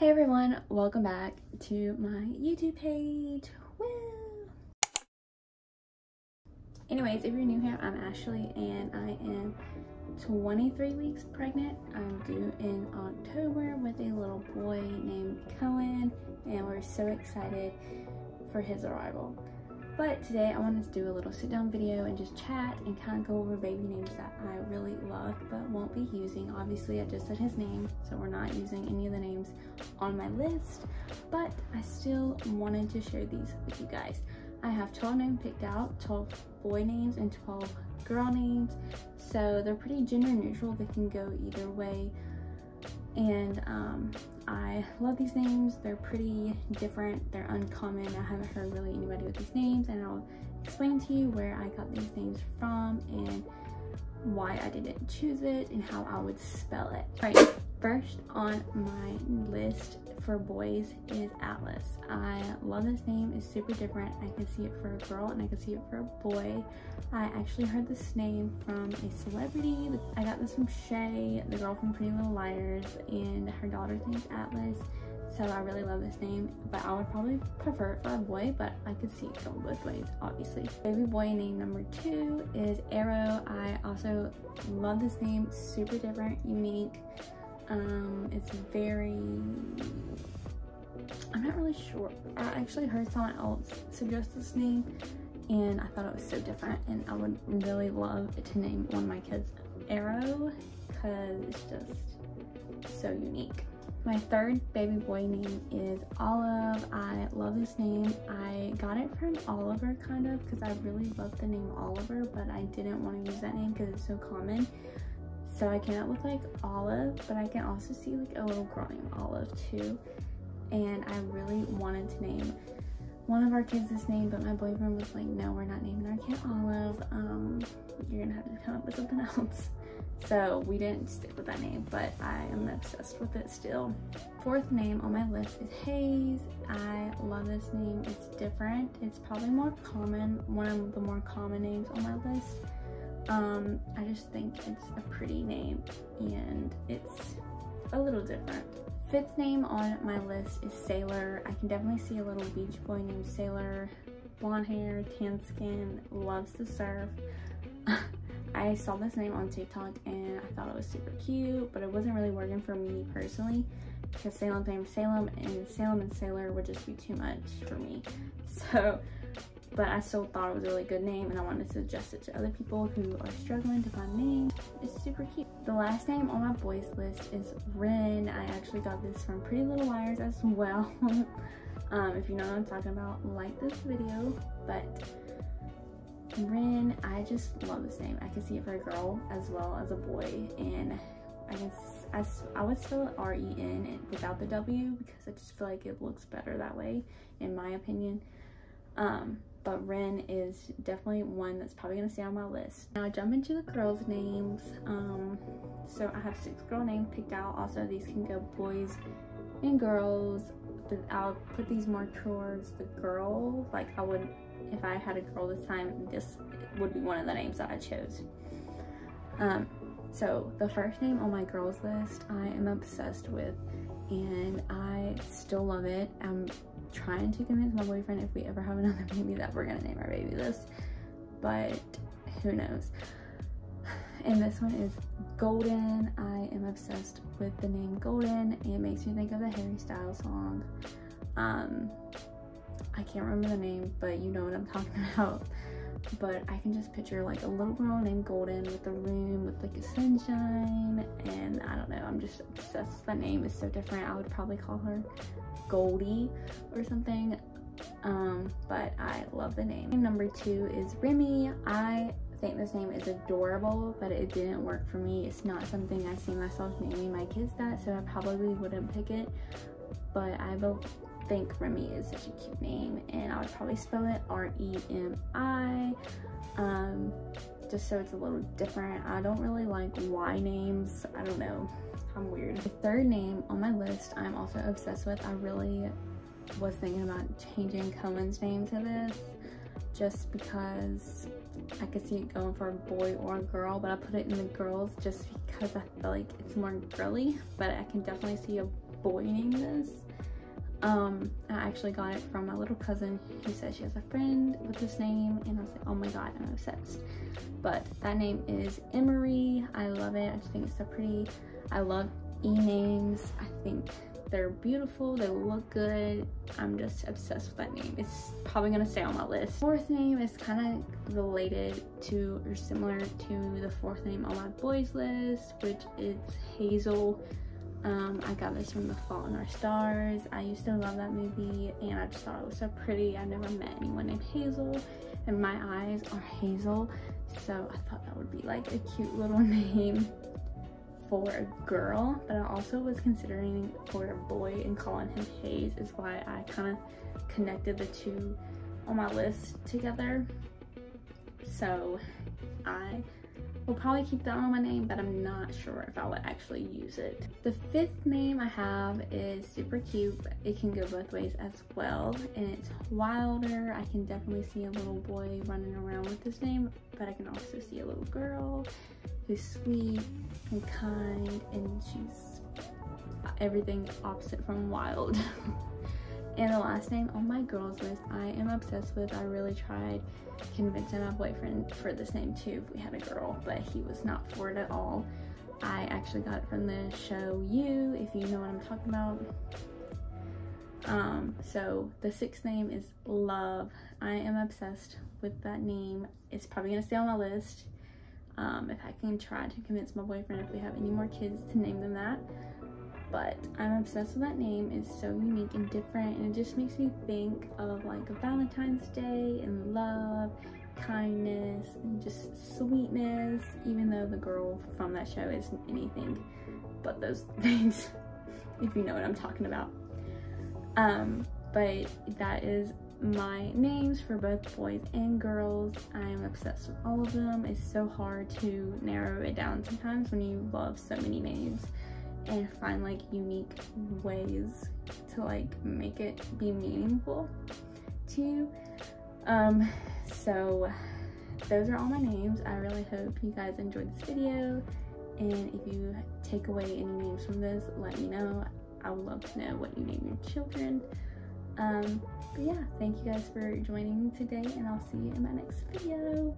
Hey everyone, welcome back to my YouTube page. Woo! Anyways, if you're new here, I'm Ashley and I am 23 weeks pregnant. I'm due in October with a little boy named Cohen and we're so excited for his arrival. But today I wanted to do a little sit down video and just chat and kind of go over baby names that I really love but won't be using. Obviously I just said his name, so we're not using any of the names on my list, but I still wanted to share these with you guys. I have 12 names picked out, 12 boy names and 12 girl names, so they're pretty gender neutral. They can go either way, and I love these names. They're pretty different, they're uncommon. I haven't heard really anybody with these names, and I'll explain to you where I got these names from and why I didn't choose it and how I would spell it. All right, first on my list for boys is Atlas. I love this name. It's super different. I can see it for a girl and I can see it for a boy. I actually heard this name from a celebrity. I got this from Shay, the girl from Pretty Little Liars, and her daughter's name's Atlas. So I really love this name, but I would probably prefer it for a boy, but I could see it going both ways, obviously. Baby boy name number 2 is Arrow. I also love this name. Super different, unique. It's very, I'm not really sure. I actually heard someone else suggest this name and I thought it was so different, and I would really love to name one of my kids Arrow because it's just so unique. My third baby boy name is Olive. I love this name. I got it from Oliver kind of because I really love the name Oliver, but I didn't want to use that name because it's so common. So I came up with like Olive, but I can also see like a little girl named Olive too. And I really wanted to name one of our kids this name, but my boyfriend was like, no, we're not naming our kid Olive. You're gonna have to come up with something else. So we didn't stick with that name, but I am obsessed with it still. Fourth name on my list is Hayes. I love this name. It's different. It's probably more common, one of the more common names on my list. I just think it's a pretty name and it's a little different. Fifth name on my list is Saylor. I can definitely see a little beach boy named Saylor. Blonde hair, tan skin, loves to surf. I saw this name on TikTok and I thought it was super cute, but it wasn't really working for me personally because Salem's name is Salem, and Salem and Saylor would just be too much for me. So, but I still thought it was a really good name and I wanted to suggest it to other people who are struggling to find names. It's super cute. The last name on my boys list is Ren. I actually got this from Pretty Little Liars as well. If you know what I'm talking about, like this video. But Ren, I just love this name. I can see it for a girl as well as a boy, and I would spell it R-E-N without the W because I just feel like it looks better that way, in my opinion. But Ren is definitely one that's probably gonna stay on my list. Now I jump into the girls' names. So I have 6 girl names picked out. Also, these can go boys and girls, but I'll put these more towards the girl. Like I would, if I had a girl this time, this would be one of the names that I chose. So the first name on my girls list I am obsessed with and I still love it. I'm trying to convince my boyfriend if we ever have another baby that we're gonna name our baby this, but who knows. And this one is Golden. I am obsessed with the name Golden. It makes me think of the Harry Styles song. I can't remember the name, but you know what I'm talking about. But I can just picture like a little girl named Golden with a room with like a sunshine, and I don't know, I'm just obsessed with that name. It's so different. I would probably call her Goldie or something, but I love the name. Name number 2 is Remi. I think this name is adorable, but it didn't work for me. It's not something I see myself naming my kids that, so I probably wouldn't pick it, but I think Remi is such a cute name, and I would probably spell it R-E-M-I, just so it's a little different. I don't really like Y names. I don't know, I'm weird. The third name on my list I'm also obsessed with. I really was thinking about changing Cohen's name to this just because I could see it going for a boy or a girl, but I put it in the girls just because I feel like it's more girly, but I can definitely see a boy name this. I actually got it from my little cousin who says she has a friend with this name, and I was like, oh my god, I'm obsessed. But that name is Emory. I love it. I just think it's so pretty. I love names. I think they're beautiful, they look good. I'm just obsessed with that name. It's probably gonna stay on my list. Fourth name is kind of related to or similar to the fourth name on my boys list, which is Hazel. I got this from The Fault in Our Stars. I used to love that movie, and I just thought it was so pretty. I've never met anyone named Hazel, and my eyes are hazel, so I thought that would be like a cute little name for a girl. But I also was considering for a boy and calling him Hayes, is why I kind of connected the two on my list together. So I will probably keep that on my name, but I'm not sure if I would actually use it. The fifth name I have is super cute, but it can go both ways as well, and it's Wilder. I can definitely see a little boy running around with this name, but I can also see a little girl who's sweet and kind, and she's everything opposite from wild. And the last name on my girls list I am obsessed with. I really tried convincing my boyfriend for this name too if we had a girl, but he was not for it at all. I actually got it from the show You, if you know what I'm talking about. So the sixth name is Love. I am obsessed with that name. It's probably gonna stay on my list. If I can try to convince my boyfriend if we have any more kids to name them that. But I'm obsessed with that name. It's so unique and different, and it just makes me think of like a Valentine's Day and love, kindness, and just sweetness, even though the girl from that show isn't anything but those things, if you know what I'm talking about. But that is my names for both boys and girls. I am obsessed with all of them. It's so hard to narrow it down sometimes when you love so many names and find like unique ways to like make it be meaningful to you. So those are all my names. I really hope you guys enjoyed this video, and if you take away any names from this, let me know. I would love to know what you name your children. But yeah, thank you guys for joining me today, and I'll see you in my next video.